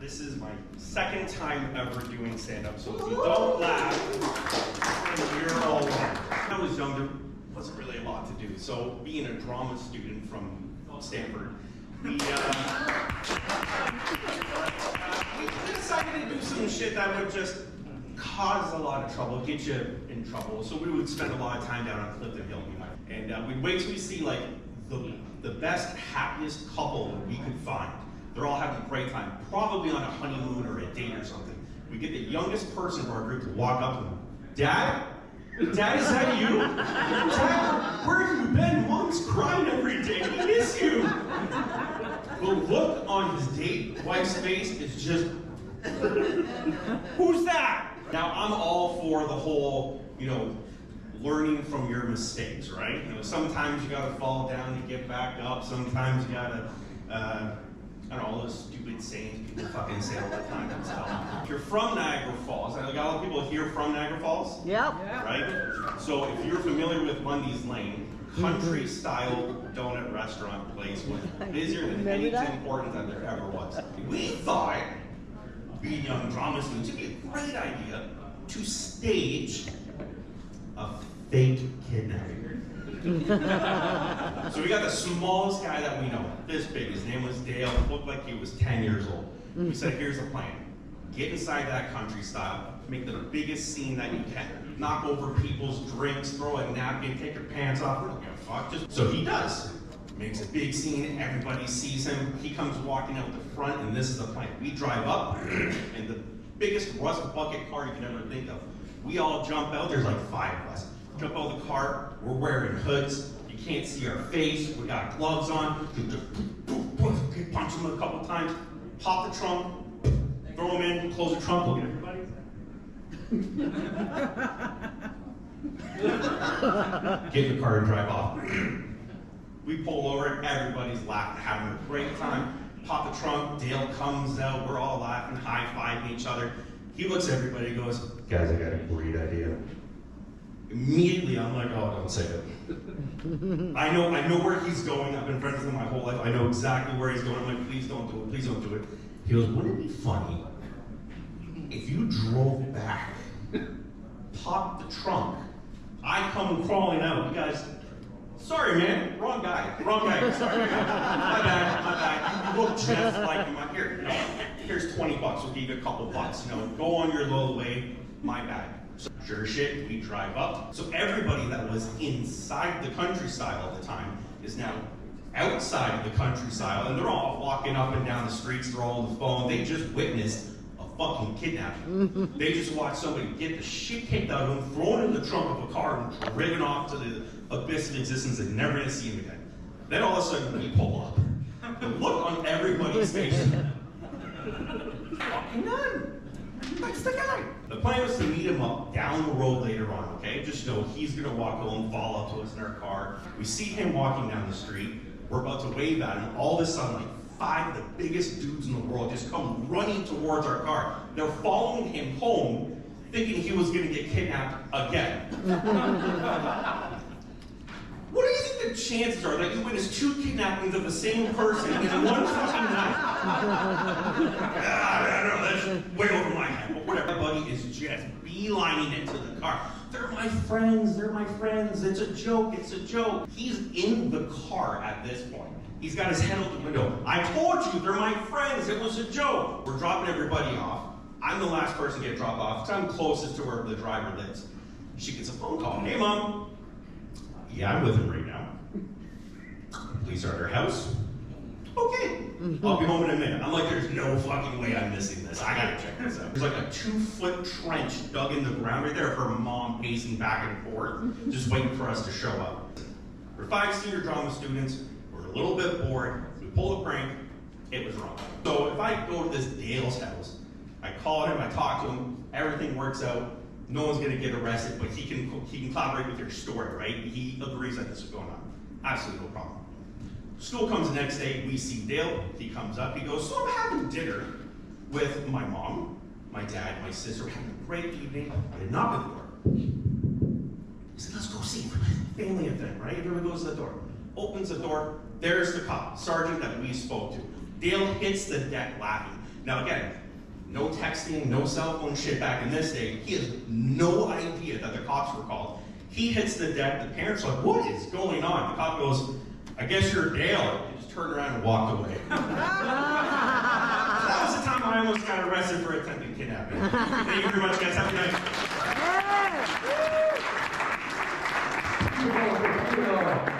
This is my second time ever doing stand-up, so if you don't laugh, you're all wrong. When I was younger, wasn't really a lot to do. So being a drama student from Stanford, we decided to do some shit that would just cause a lot of trouble, get you in trouble. So we would spend a lot of time down on Clifton Hill, and we'd wait till we see like the best, happiest couple that we could find. They're all having a great time, probably on a honeymoon or a date or something. We get the youngest person of our group to walk up to them. Dad? Dad, is that you? Dad, where have you been? Mom's crying every day. We miss you. The look on his date wife's face is just, who's that? Now, I'm all for the whole, learning from your mistakes, right? Sometimes you gotta fall down to get back up. Sometimes you gotta, I don't know, all those stupid sayings people fucking say all the time. If you're from Niagara Falls, I got a lot of people here from Niagara Falls. Yep. Right? So if you're familiar with Lundy's Lane, country-style donut restaurant place was busier than anything important that there ever was. We thought, being young drama students, it'd be a great idea to stage a fake kidnapping. So we got the smallest guy that we know, this big. His name was Dale. Looked like he was 10 years old. We said, here's the plan. Get inside that country style, make the biggest scene that you can. Knock over people's drinks, throw a napkin, take your pants off. We don't give a fuck. So he does. Makes a big scene, everybody sees him. He comes walking out the front, and this is the plan. We drive up, and the biggest rust bucket car you can ever think of. We all jump out, there's like 5 of us. Jump out of the car, we're wearing hoods, you can't see our face, we got gloves on, punch him a couple times, pop the trunk, throw him in, close the trunk, look at everybody. Get in the car and drive off. We pull over, everybody's laughing, having a great time. Pop the trunk, Dale comes out, we're all laughing, high-fiving each other. He looks at everybody and goes, guys, I got a great idea. Immediately, I'm like, oh, don't say it. I know where he's going. I've been friends with him my whole life. I know exactly where he's going. I'm like, please don't do it. Please don't do it. He goes, wouldn't it be funny if you drove back, popped the trunk, I come crawling out. You guys, sorry, man, wrong guy. Sorry, my bad. You look just like him. Here's 20 bucks. We'll give you a couple bucks. Go on your little way. My bad. So, sure shit, we drive up. So everybody that was inside the country style at the time is now outside the country style, and they're all walking up and down the streets, they're all on the phone. They just witnessed a fucking kidnapping. They just watched somebody get the shit kicked out of them, thrown in the trunk of a car, and driven off to the abyss of existence and never to see him again. Then all of a sudden we pull up. The look on everybody's face. Fucking none. That's the guy. The plan was to meet him up down the road later on, okay? Just know he's gonna walk home, fall up to us in our car. We see him walking down the street. We're about to wave at him. All of a sudden, like 5 of the biggest dudes in the world just come running towards our car. They're following him home, thinking he was gonna get kidnapped again. What do you think the chances are that you witness 2 kidnappings of the same person in one fucking night? I don't know, that's way over my head, but whatever. Everybody is just beelining into the car. They're my friends, it's a joke. He's in the car at this point. He's got his head out the window. I told you, they're my friends, it was a joke. We're dropping everybody off. I'm the last person to get dropped off, because I'm closest to where the driver lives. She gets a phone call. Hey, Mom. Yeah, I'm with him right now. Police are at her house. Okay, I'll be home in a minute. I'm like, there's no fucking way I'm missing this. I gotta check this out. There's like a 2-foot trench dug in the ground right there of her mom pacing back and forth, just waiting for us to show up. We're 5 senior drama students. We're a little bit bored. We pulled a prank. It was wrong. So if I go to this Dale's house, I call him, I talk to him, everything works out. No one's gonna get arrested, but he can collaborate with your story, right? He agrees that this is going on. Absolutely no problem. School comes the next day, we see Dale, he comes up, he goes, so I'm having dinner with my mom, my dad, my sister, we're having a great evening. I did knock at the door. He said, let's go see him. Family event, right? Everyone goes to the door. Opens the door, there's the cop, sergeant that we spoke to. Dale hits the deck laughing. Now again, no texting, no cell phone shit back in this day. He has no idea that the cops were called. He hits the deck, the parents are like, what is going on? The cop goes, I guess you're Dale. He just turned around and walked away. So that was the time I almost got arrested for attempted kidnapping. Thank you very much, guys. Have a good night.